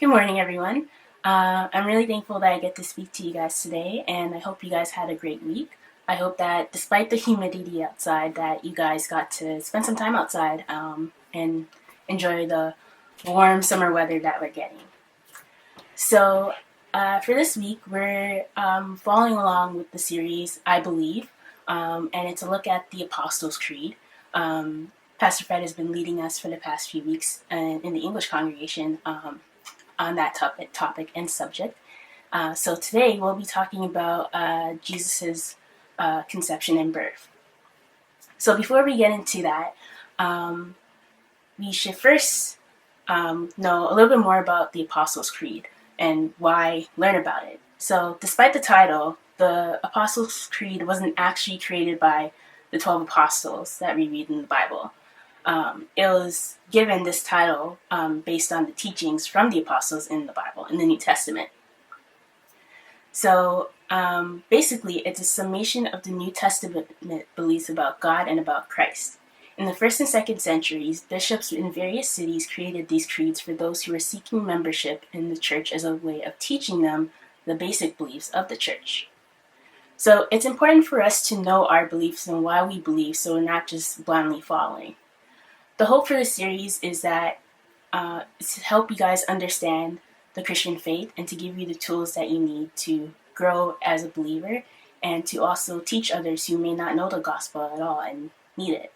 Good morning, everyone. I'm really thankful that I get to speak to you guys today, and I hope you guys had a great week. I hope that despite the humidity outside, that you guys got to spend some time outside and enjoy the warm summer weather that we're getting. So, for this week, we're following along with the series, I Believe, and it's a look at the Apostles' Creed. Pastor Fred has been leading us for the past few weeks in the English congregation on that topic and subject. So today we'll be talking about Jesus's conception and birth. So before we get into that, we should first know a little bit more about the Apostles' Creed and why learn about it. So despite the title, the Apostles' Creed wasn't actually created by the 12 apostles that we read in the Bible. It was given this title based on the teachings from the apostles in the Bible, in the New Testament. So basically, it's a summation of the New Testament beliefs about God and about Christ. In the 1st and 2nd centuries, bishops in various cities created these creeds for those who were seeking membership in the church as a way of teaching them the basic beliefs of the church. So it's important for us to know our beliefs and why we believe, so we're not just blindly following. The hope for this series is that it's to help you guys understand the Christian faith and to give you the tools that you need to grow as a believer and to also teach others who may not know the gospel at all and need it.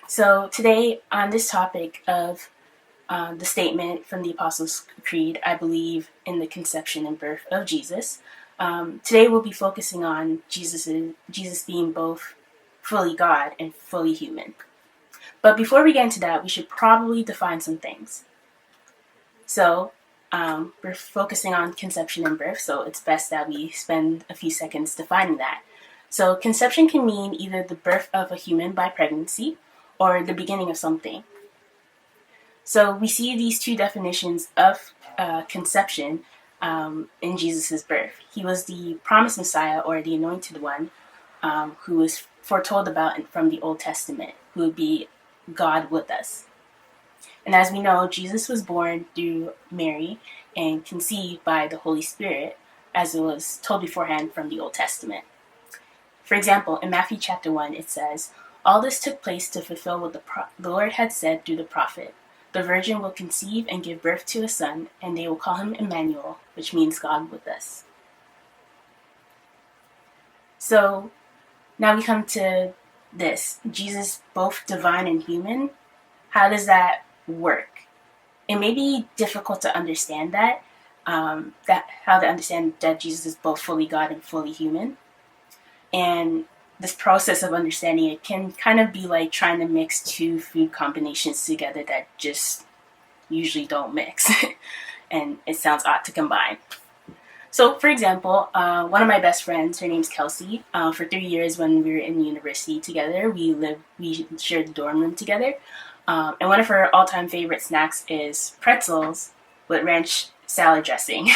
So today on this topic of the statement from the Apostles' Creed, I believe in the conception and birth of Jesus. Today we'll be focusing on Jesus being both fully God and fully human. But before we get into that, we should probably define some things. So we're focusing on conception and birth, so it's best that we spend a few seconds defining that. So conception can mean either the birth of a human by pregnancy or the beginning of something. So we see these two definitions of conception in Jesus' birth. He was the promised Messiah, or the anointed one, who was foretold about from the Old Testament, who would be God with us. And as we know, Jesus was born through Mary and conceived by the Holy Spirit, as it was told beforehand from the Old Testament. For example, in Matthew chapter 1, it says, "All this took place to fulfill what the Lord had said through the prophet. The virgin will conceive and give birth to a son, and they will call him Emmanuel," which means God with us. So now we come to this. Jesus, both divine and human. How does that work? It may be difficult to understand how to understand that Jesus is both fully God and fully human. And this process of understanding it can kind of be like trying to mix two food combinations together that just usually don't mix. And it sounds odd to combine. So, for example, one of my best friends, her name's Kelsey. For 3 years when we were in university together, we shared the dorm room together. And one of her all-time favorite snacks is pretzels with ranch salad dressing.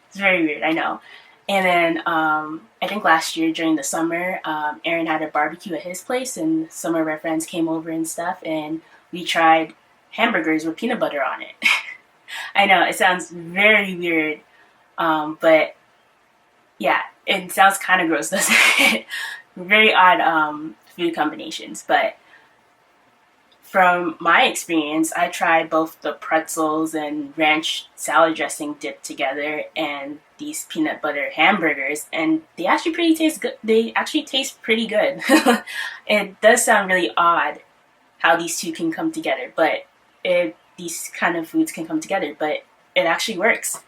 It's very weird, I know. And then I think last year during the summer, Aaron had a barbecue at his place, and some of our friends came over and stuff, and we tried hamburgers with peanut butter on it. I know, it sounds very weird. But yeah, it sounds kind of gross, doesn't it? Very odd food combinations. But from my experience, I tried both the pretzels and ranch salad dressing dipped together and these peanut butter hamburgers, and they actually taste good. They actually taste pretty good. It does sound really odd how these two can come together, but these kind of foods can come together, but it actually works.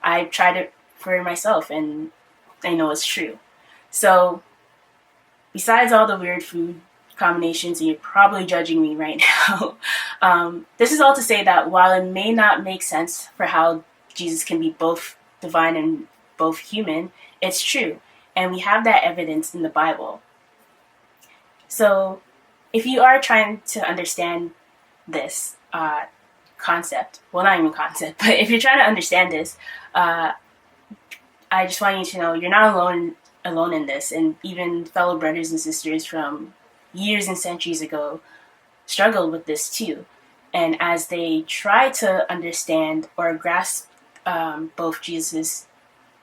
I tried it for myself, and I know it's true. So, besides all the weird food combinations, and you're probably judging me right now, this is all to say that while it may not make sense for how Jesus can be both divine and both human, it's true. And we have that evidence in the Bible. So, if you are trying to understand this concept, well, not even concept, but if you're trying to understand this, I just want you to know you're not alone in this, and even fellow brothers and sisters from years and centuries ago struggled with this too. And as they try to understand or grasp both Jesus'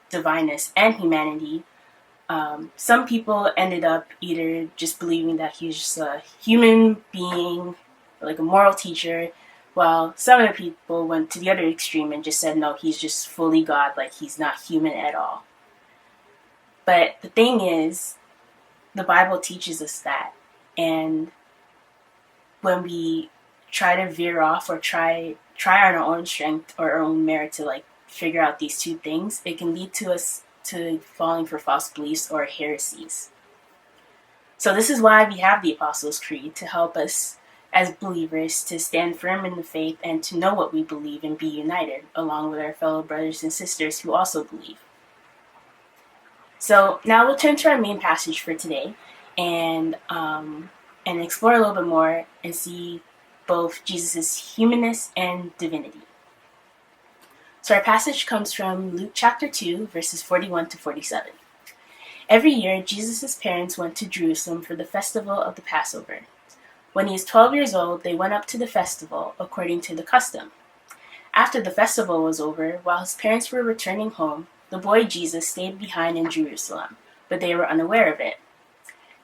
divineness and humanity, some people ended up either just believing that he's just a human being, like a moral teacher, while some other people went to the other extreme and just said, no, he's just fully God, like he's not human at all. But the thing is, the Bible teaches us that. And when we try to veer off or try on our own strength or our own merit to like figure out these two things, it can lead to us to falling for false beliefs or heresies. So this is why we have the Apostles' Creed, to help us as believers to stand firm in the faith and to know what we believe and be united along with our fellow brothers and sisters who also believe. So now we'll turn to our main passage for today and explore a little bit more and see both Jesus' humanness and divinity. So our passage comes from Luke chapter 2, verses 41 to 47. Every year, Jesus' parents went to Jerusalem for the festival of the Passover. When he was 12 years old, they went up to the festival, according to the custom. After the festival was over, while his parents were returning home, the boy Jesus stayed behind in Jerusalem, but they were unaware of it.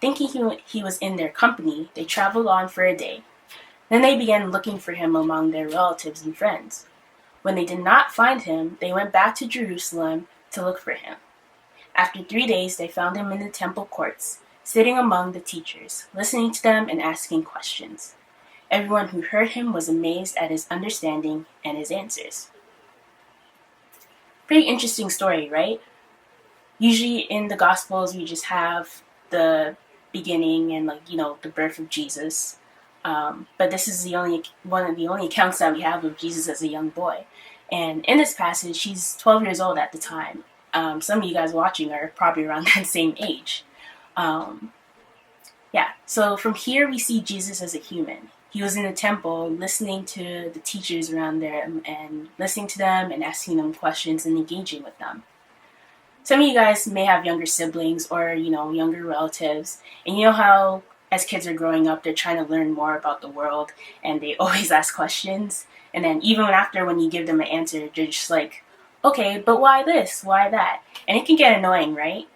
Thinking he was in their company, they traveled on for a day. Then they began looking for him among their relatives and friends. When they did not find him, they went back to Jerusalem to look for him. After 3 days, they found him in the temple courts, sitting among the teachers, listening to them and asking questions. Everyone who heard him was amazed at his understanding and his answers. Pretty interesting story, right? Usually in the Gospels, we just have the beginning and the birth of Jesus. But this is one of the only accounts that we have of Jesus as a young boy. And in this passage, he's 12 years old at the time. Some of you guys watching are probably around that same age. So from here we see Jesus as a human. He was in the temple listening to the teachers around there and listening to them and asking them questions and engaging with them. Some of you guys may have younger siblings or, younger relatives. And you know how as kids are growing up, they're trying to learn more about the world and they always ask questions. And then even after when you give them an answer, they're just like, okay, but why this? Why that? And it can get annoying, right?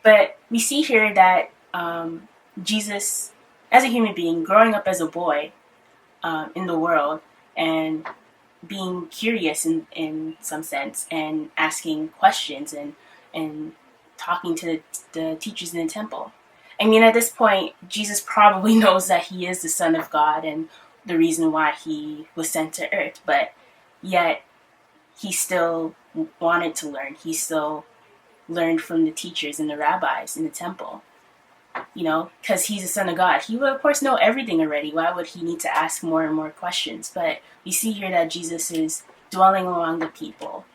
But we see here that Jesus, as a human being, growing up as a boy in the world and being curious in some sense and asking questions and talking to the teachers in the temple. I mean, at this point, Jesus probably knows that he is the Son of God and the reason why he was sent to earth, but yet he still wanted to learn. He still learned from the teachers and the rabbis in the temple, because he's the Son of God. He would, of course, know everything already. Why would he need to ask more and more questions? But we see here that Jesus is dwelling among the people,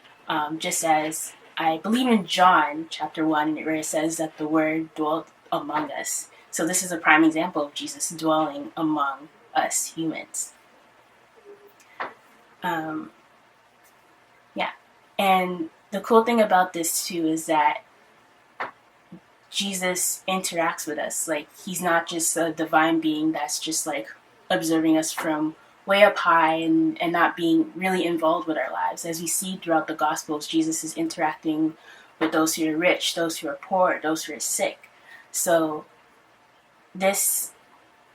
just as I believe in John chapter 1, where it says that the Word dwelt among us. So this is a prime example of Jesus dwelling among us humans. And the cool thing about this too is that Jesus interacts with us. Like, he's not just a divine being that's just like observing us from way up high and not being really involved with our lives. As we see throughout the Gospels, Jesus is interacting with those who are rich, those who are poor, those who are sick. So this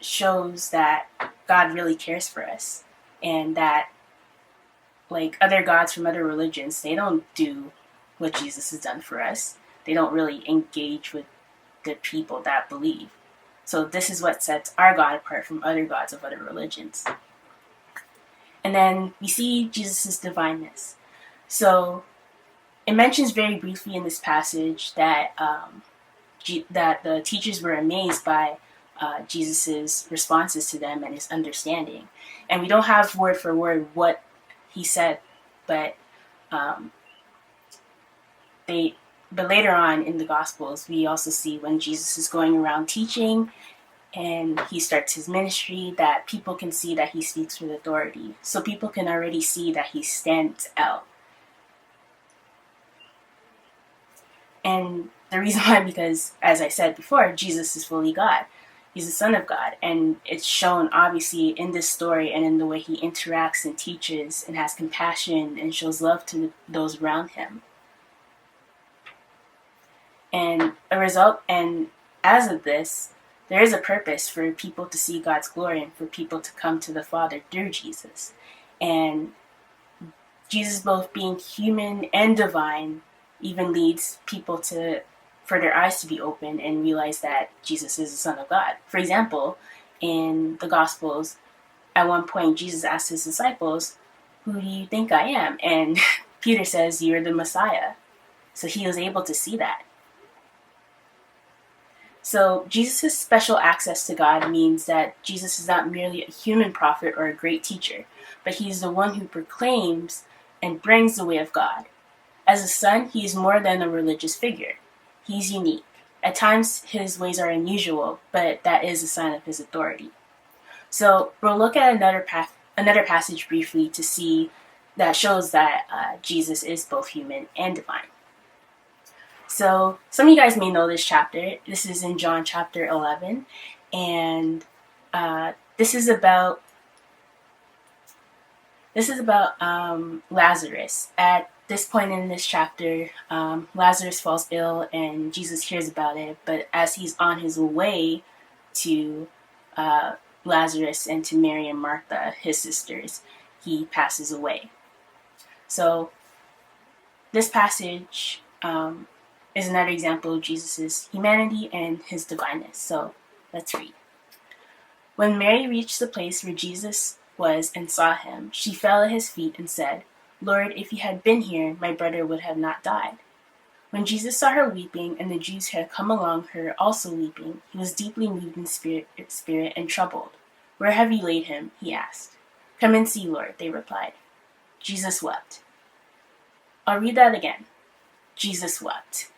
shows that God really cares for us, and that like other gods from other religions, they don't do what Jesus has done for us. They don't really engage with the people that believe. So this is what sets our God apart from other gods of other religions. And then we see Jesus' divineness. So it mentions very briefly in this passage that that the teachers were amazed by Jesus' responses to them and his understanding. And we don't have word for word what he said, but later on in the Gospels, we also see when Jesus is going around teaching and he starts his ministry, that people can see that he speaks with authority. So people can already see that he stands out. And the reason why, because as I said before, Jesus is fully God. He's the Son of God, and it's shown obviously in this story and in the way he interacts and teaches and has compassion and shows love to those around him. And as of this, there is a purpose for people to see God's glory and for people to come to the Father through Jesus. And Jesus, both being human and divine, even leads people for their eyes to be open and realize that Jesus is the Son of God. For example, in the Gospels, at one point, Jesus asked his disciples, "Who do you think I am?" And Peter says, "You're the Messiah." So he was able to see that. So Jesus' special access to God means that Jesus is not merely a human prophet or a great teacher, but he is the one who proclaims and brings the way of God. As a son, he is more than a religious figure. He's unique. At times, his ways are unusual, but that is a sign of his authority. So we'll look at another passage briefly to see that shows that Jesus is both human and divine. So some of you guys may know this chapter. This is in John chapter 11, and this is about Lazarus. At this point in this chapter, Lazarus falls ill, and Jesus hears about it. But as he's on his way to Lazarus and to Mary and Martha, his sisters, he passes away. So this passage is another example of Jesus' humanity and his divineness. So let's read. When Mary reached the place where Jesus was and saw him, she fell at his feet and said, "Lord, if you had been here, my brother would have not died." When Jesus saw her weeping, and the Jews who had come along her also weeping, he was deeply moved in spirit and troubled. "Where have you laid him?" he asked. "Come and see, Lord," they replied. Jesus wept. I'll read that again. Jesus wept.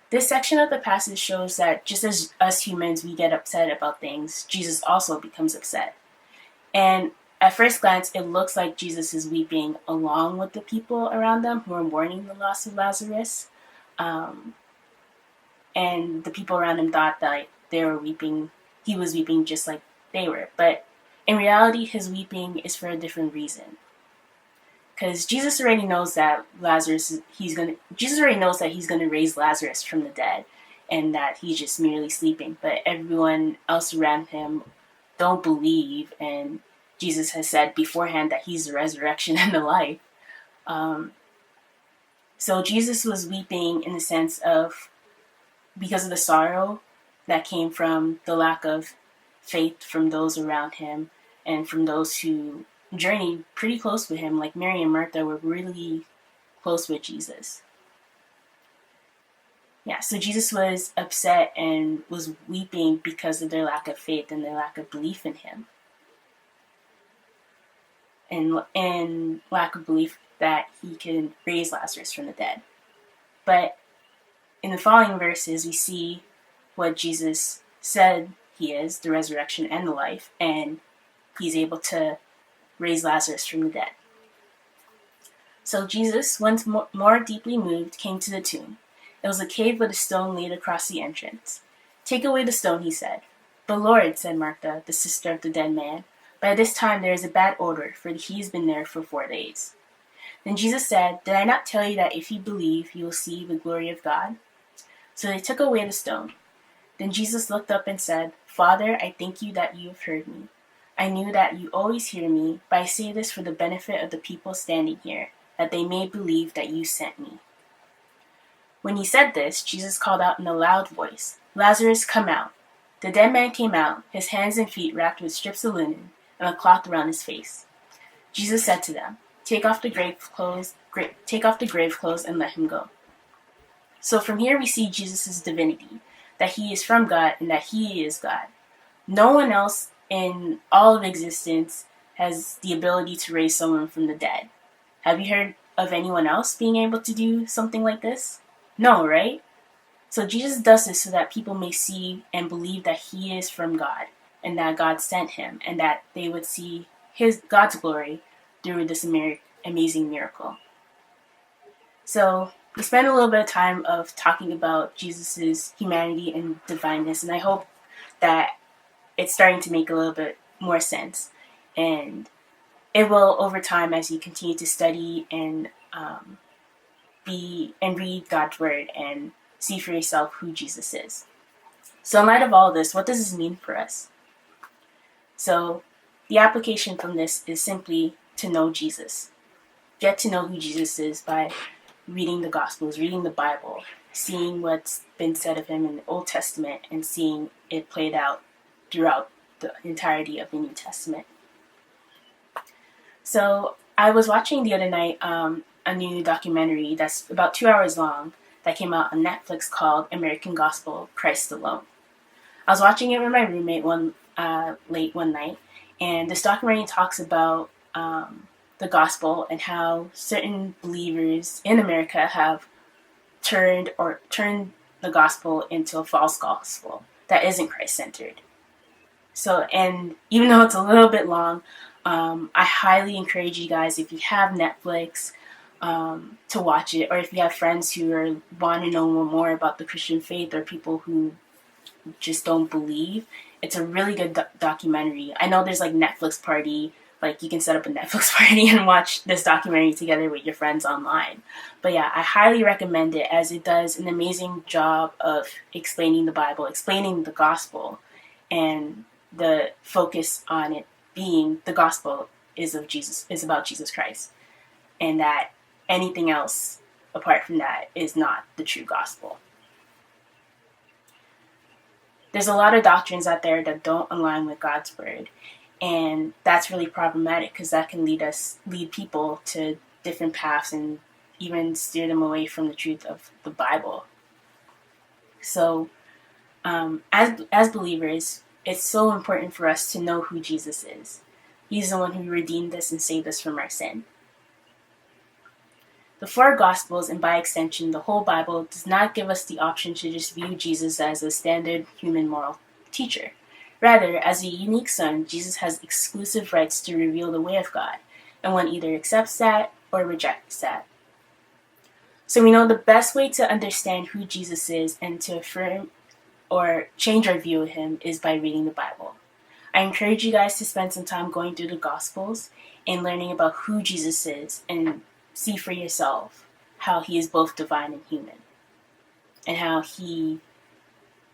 This section of the passage shows that just as us humans, we get upset about things, Jesus also becomes upset. And at first glance, it looks like Jesus is weeping along with the people around them who are mourning the loss of Lazarus. And the people around him thought that they were weeping, he was weeping just like they were. But in reality, his weeping is for a different reason. Because Jesus already knows that he's gonna raise Lazarus from the dead, and that he's just merely sleeping. But everyone else around him don't believe, and Jesus has said beforehand that he's the resurrection and the life. So Jesus was weeping in the sense of because of the sorrow that came from the lack of faith from those around him and from those who journeyed pretty close with him, like Mary and Martha were really close with Jesus. Yeah, so Jesus was upset and was weeping because of their lack of faith and their lack of belief in him. And lack of belief that he can raise Lazarus from the dead. But in the following verses, we see what Jesus said he is, the resurrection and the life, and he's able to raise Lazarus from the dead. So Jesus, once more deeply moved, came to the tomb. It was a cave with a stone laid across the entrance. "Take away the stone," he said. "But Lord," said Martha, the sister of the dead man, "by this time there is a bad odor, for he has been there for 4 days." Then Jesus said, "Did I not tell you that if you believe, you will see the glory of God?" So they took away the stone. Then Jesus looked up and said, "Father, I thank you that you have heard me. I knew that you always hear me, but I say this for the benefit of the people standing here, that they may believe that you sent me." When he said this, Jesus called out in a loud voice, "Lazarus, come out." The dead man came out, his hands and feet wrapped with strips of linen and a cloth around his face. Jesus said to them, Take off the grave clothes and let him go." So from here we see Jesus' divinity, that he is from God and that he is God. No one else in all of existence has the ability to raise someone from the dead. Have you heard of anyone else being able to do something like this? No, right? So Jesus does this so that people may see and believe that he is from God and that God sent him and that they would see God's glory through this amazing miracle. So we spent a little bit of time of talking about Jesus' humanity and divineness, and I hope that it's starting to make a little bit more sense. And it will, over time, as you continue to study and read God's word and see for yourself who Jesus is. So in light of all of this, what does this mean for us? So the application from this is simply to know Jesus. Get to know who Jesus is by reading the Gospels, reading the Bible, seeing what's been said of him in the Old Testament, and seeing it played out throughout the entirety of the New Testament. So I was watching the other night a new documentary that's about 2 hours long that came out on Netflix called American Gospel, Christ Alone. I was watching it with my roommate late one night, and this documentary talks about the gospel and how certain believers in America have turned the gospel into a false gospel that isn't Christ-centered. So, and even though it's a little bit long, I highly encourage you guys, if you have Netflix, to watch it, or if you have friends who want to know more about the Christian faith, or people who just don't believe. It's a really good documentary. I know there's like Netflix party, like you can set up a Netflix party and watch this documentary together with your friends online. But yeah, I highly recommend it, as it does an amazing job of explaining the Bible, explaining the gospel, and the focus on it being the gospel is about Jesus Christ, and that anything else apart from that is not the true gospel. There's a lot of doctrines out there that don't align with God's word, and that's really problematic, because that can lead people to different paths and even steer them away from the truth of the Bible. So, as believers, it's so important for us to know who Jesus is. He's the one who redeemed us and saved us from our sin. The four Gospels, and by extension the whole Bible, does not give us the option to just view Jesus as a standard human moral teacher. Rather, as a unique son, Jesus has exclusive rights to reveal the way of God, and one either accepts that or rejects that. So we know the best way to understand who Jesus is and to affirm or change our view of him is by reading the Bible. I encourage you guys to spend some time going through the Gospels and learning about who Jesus is, and see for yourself how he is both divine and human, and how he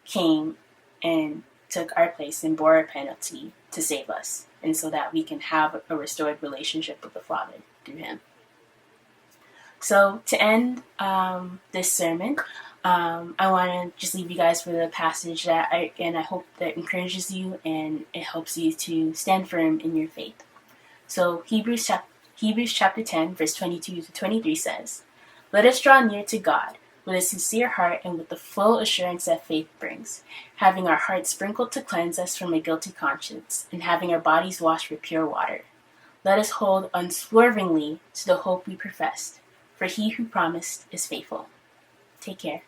came and took our place and bore our penalty to save us, and so that we can have a restored relationship with the Father through him. So to end this sermon, I want to just leave you guys with a passage that I hope that encourages you and it helps you to stand firm in your faith. So Hebrews chapter 10, verse 22 to 23 says, "Let us draw near to God with a sincere heart and with the full assurance that faith brings, having our hearts sprinkled to cleanse us from a guilty conscience, and having our bodies washed with pure water. Let us hold unswervingly to the hope we professed, for he who promised is faithful." Take care.